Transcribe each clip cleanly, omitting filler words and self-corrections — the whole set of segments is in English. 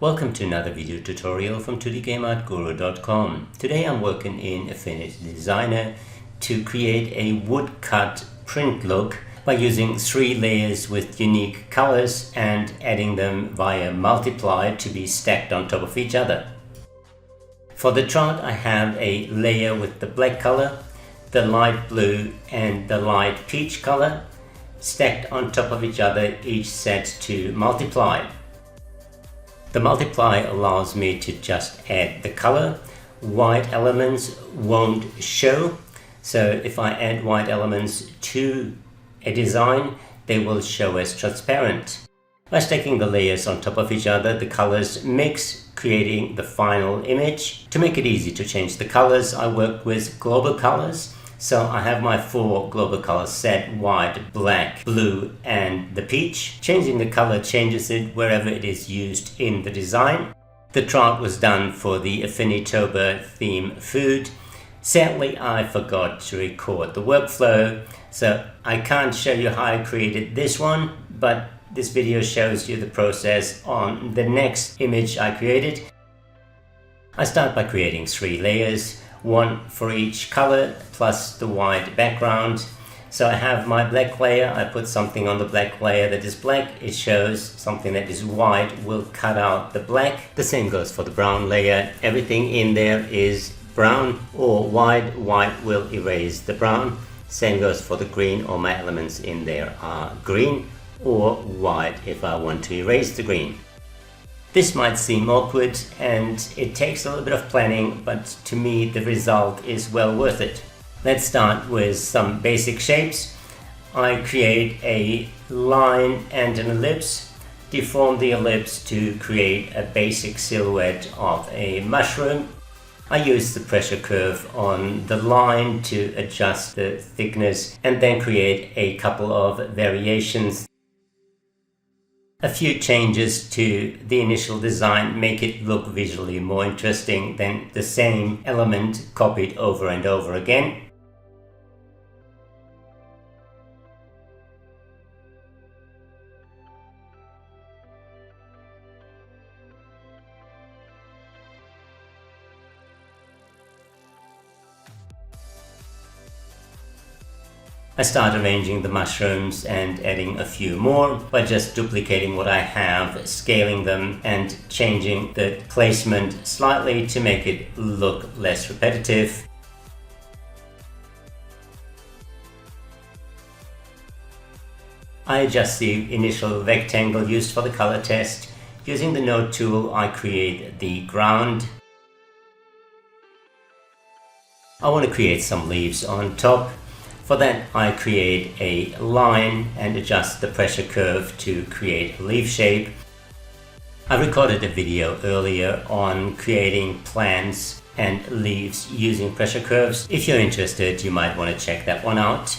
Welcome to another video tutorial from 2dgameartguru.com. Today I'm working in Affinity Designer to create a woodcut print look by using 3 layers with unique colors and adding them via multiply to be stacked on top of each other. For the chart I have a layer with the black color, the light blue and the light peach color stacked on top of each other, each set to multiply. The multiply allows me to just add the color. White elements won't show, so if I add white elements to a design, they will show as transparent. By stacking the layers on top of each other, the colors mix, creating the final image. To make it easy to change the colors, I work with global colors. So I have my 4 global colors set: white, black, blue and the peach. Changing the color changes it wherever it is used in the design. The chart was done for the Affinity theme food. Sadly, I forgot to record the workflow, so I can't show you how I created this one, but this video shows you the process on the next image I created. I start by creating 3 layers. 1 for each color plus the white background. So I have my black layer, I put something on the black layer that is black, it shows something that is white will cut out the black. The same goes for the brown layer, everything in there is brown or white, white will erase the brown. Same goes for the green, all my elements in there are green or white if I want to erase the green. This might seem awkward and it takes a little bit of planning, but to me the result is well worth it. Let's start with some basic shapes. I create a line and an ellipse, deform the ellipse to create a basic silhouette of a mushroom. I use the pressure curve on the line to adjust the thickness and then create a couple of variations. A few changes to the initial design make it look visually more interesting than the same element copied over and over again. I start arranging the mushrooms and adding a few more by just duplicating what I have, scaling them and changing the placement slightly to make it look less repetitive. I adjust the initial rectangle used for the color test. Using the node tool, I create the ground. I want to create some leaves on top. For that, I create a line and adjust the pressure curve to create a leaf shape. I recorded a video earlier on creating plants and leaves using pressure curves. If you're interested, you might want to check that one out.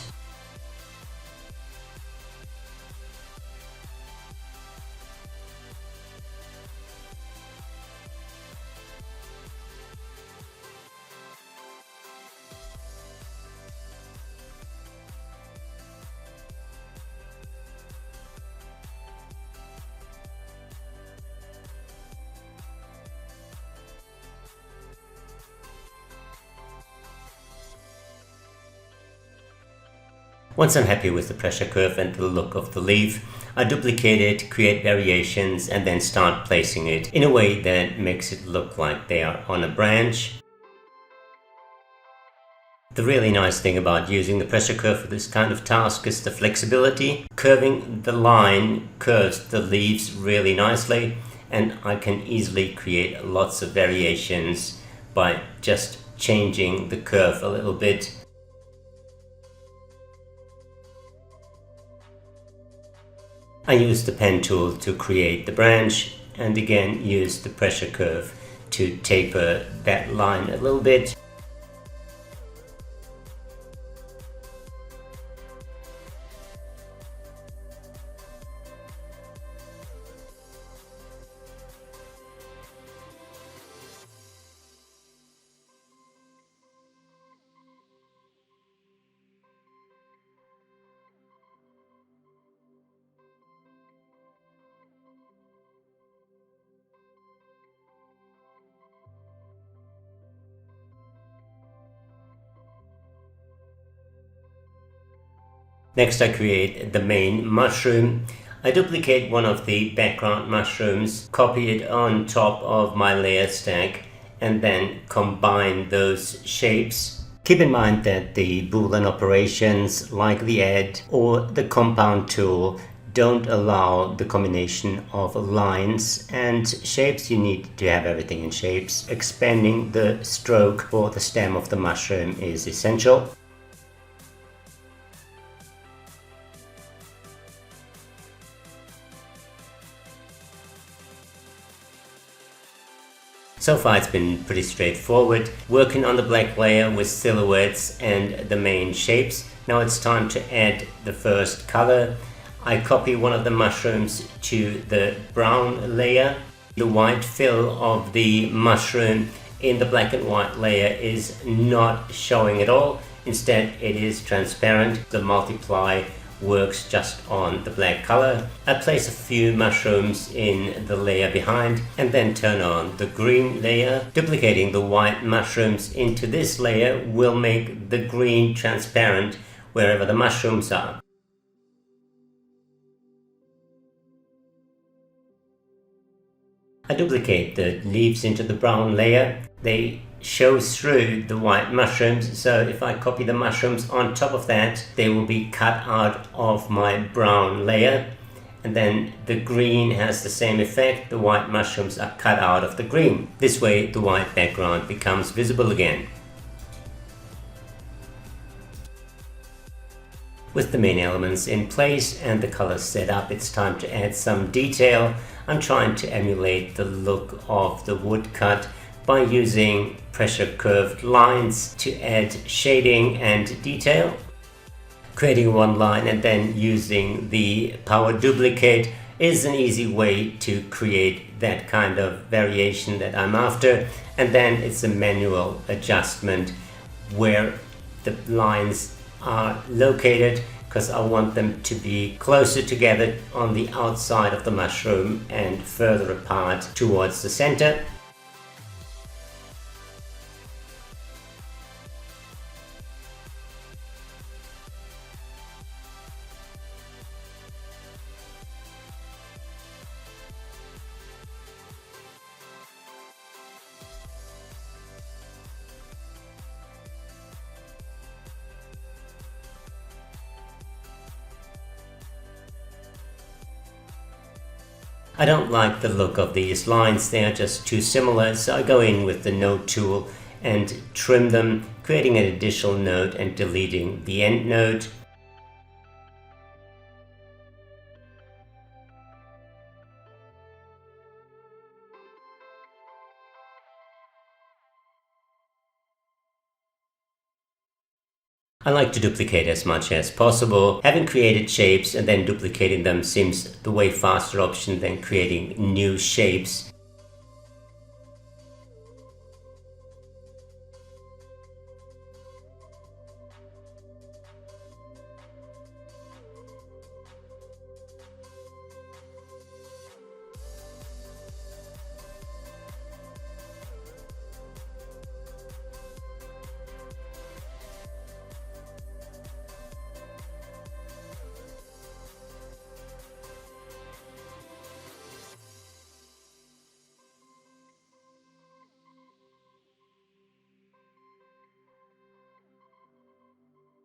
Once I'm happy with the pressure curve and the look of the leaf, I duplicate it, create variations and then start placing it in a way that makes it look like they are on a branch. The really nice thing about using the pressure curve for this kind of task is the flexibility. Curving the line curves the leaves really nicely and I can easily create lots of variations by just changing the curve a little bit. I use the pen tool to create the branch and again use the pressure curve to taper that line a little bit. Next I create the main mushroom. I duplicate one of the background mushrooms, copy it on top of my layer stack, and then combine those shapes. Keep in mind that the Boolean operations like the add or the compound tool don't allow the combination of lines and shapes. You need to have everything in shapes. Expanding the stroke for the stem of the mushroom is essential. So far it's been pretty straightforward, working on the black layer with silhouettes and the main shapes. Now it's time to add the first color. I copy one of the mushrooms to the brown layer. The white fill of the mushroom in the black and white layer is not showing at all. Instead it is transparent. The multiply works just on the black color. I place a few mushrooms in the layer behind and then turn on the green layer. Duplicating the white mushrooms into this layer will make the green transparent wherever the mushrooms are. I duplicate the leaves into the brown layer. They show through the white mushrooms, so if I copy the mushrooms on top of that, they will be cut out of my brown layer, and then the green has the same effect. The white mushrooms are cut out of the green. This way the white background becomes visible again. With the main elements in place and the colors set up, it's time to add some detail. I'm trying to emulate the look of the woodcut by using pressure curved lines to add shading and detail. Creating one line and then using the power duplicate is an easy way to create that kind of variation that I'm after, and then it's a manual adjustment where the lines are located, because I want them to be closer together on the outside of the mushroom and further apart towards the center. I don't like the look of these lines, they are just too similar, so I go in with the node tool and trim them, creating an additional node and deleting the end node. I like to duplicate as much as possible. Having created shapes and then duplicating them seems the way faster option than creating new shapes.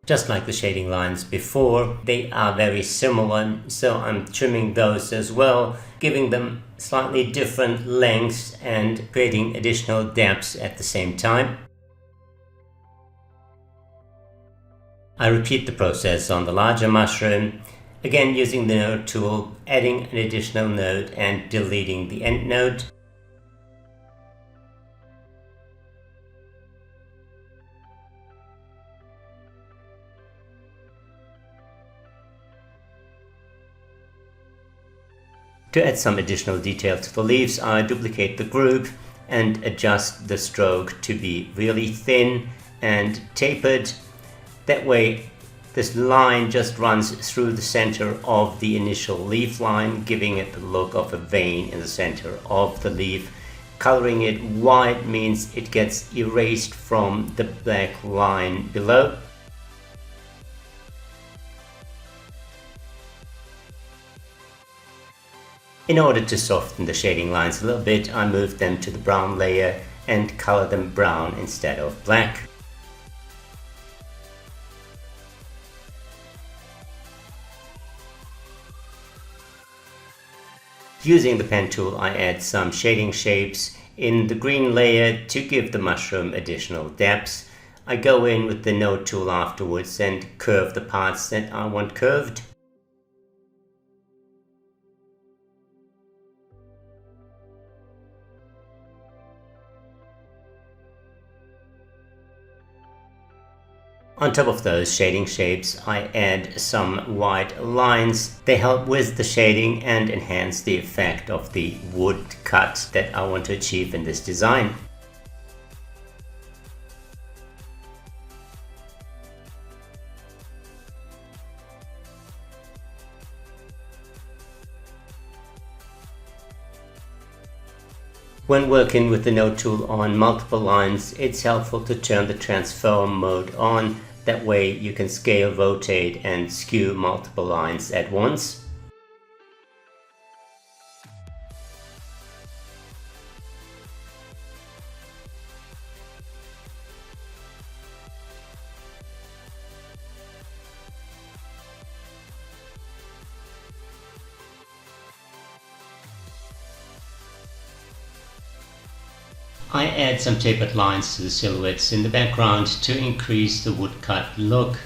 Just like the shading lines before, they are very similar, so I'm trimming those as well, giving them slightly different lengths and creating additional depths at the same time. I repeat the process on the larger mushroom, again using the node tool, adding an additional node and deleting the end node. To add some additional detail to the leaves, I duplicate the group and adjust the stroke to be really thin and tapered. That way this line just runs through the center of the initial leaf line, giving it the look of a vein in the center of the leaf. Coloring it white means it gets erased from the black line below. In order to soften the shading lines a little bit, I moved them to the brown layer and color them brown instead of black. Using the pen tool, I add some shading shapes in the green layer to give the mushroom additional depth. I go in with the node tool afterwards and curve the parts that I want curved. On top of those shading shapes, I add some white lines. They help with the shading and enhance the effect of the wood cut that I want to achieve in this design. When working with the node tool on multiple lines, it's helpful to turn the transform mode on. That way you can scale, rotate and skew multiple lines at once. I add some tapered lines to the silhouettes in the background to increase the woodcut look.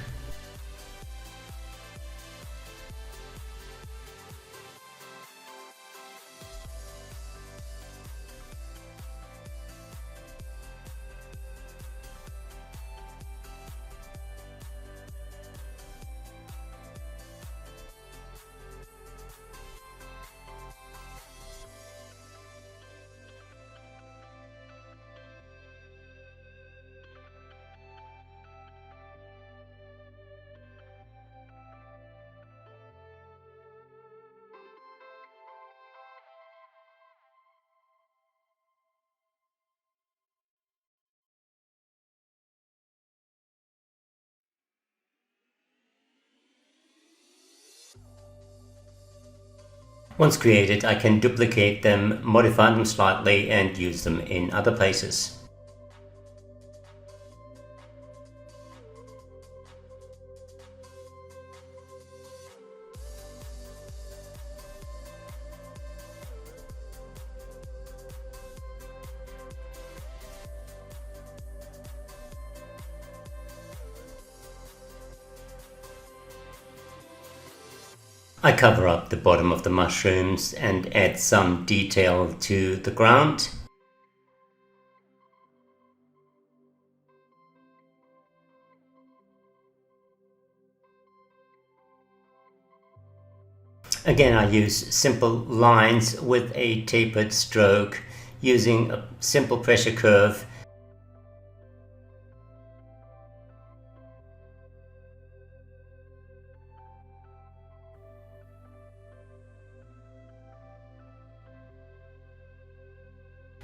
Once created, I can duplicate them, modify them slightly and use them in other places. I cover up the bottom of the mushrooms and add some detail to the ground. Again, I use simple lines with a tapered stroke using a simple pressure curve.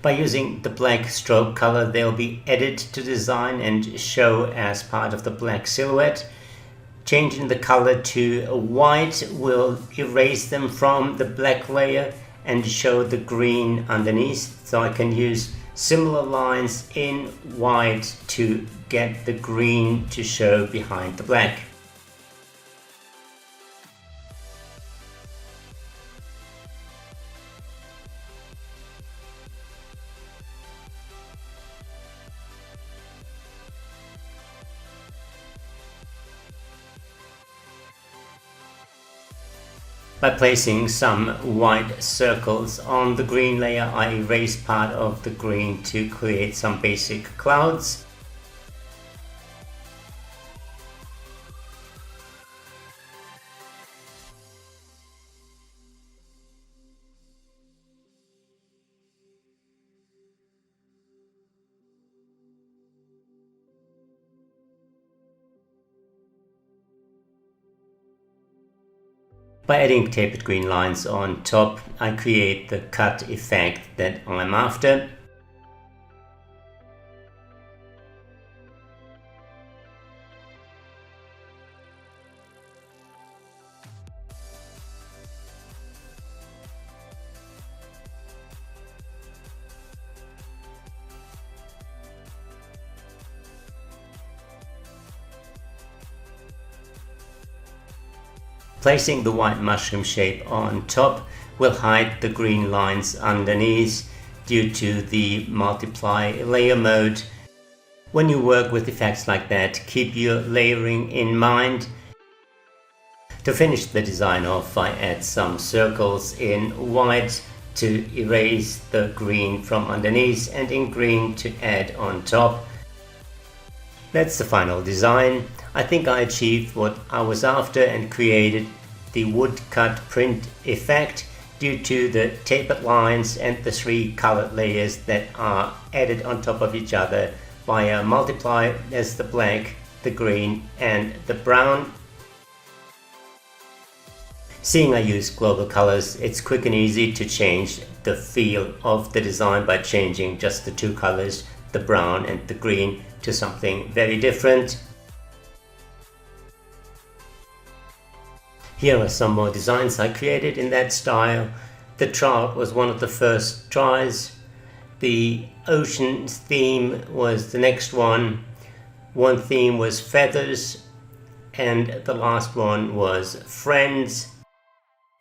By using the black stroke color, they'll be added to design and show as part of the black silhouette. Changing the color to white will erase them from the black layer and show the green underneath. So I can use similar lines in white to get the green to show behind the black. By placing some white circles on the green layer, I erase part of the green to create some basic clouds. By adding tapered green lines on top, I create the cut effect that I'm after. Placing the white mushroom shape on top will hide the green lines underneath due to the multiply layer mode. When you work with effects like that, keep your layering in mind. To finish the design off, I add some circles in white to erase the green from underneath and in green to add on top. That's the final design. I think I achieved what I was after and created the woodcut print effect due to the tapered lines and the 3 colored layers that are added on top of each other via multiply as the black, the green and the brown. Seeing I use global colors, it's quick and easy to change the feel of the design by changing just the 2 colors, the brown and the green, to something very different. Here are some more designs I created in that style. The trout was one of the first tries. The ocean theme was the next one. One theme was feathers, and the last one was friends.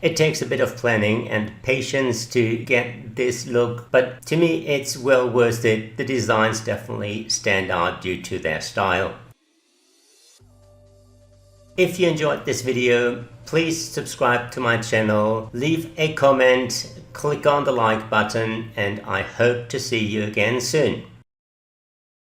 It takes a bit of planning and patience to get this look, but to me it's well worth it. The designs definitely stand out due to their style. If you enjoyed this video, please subscribe to my channel, leave a comment, click on the like button, and I hope to see you again soon.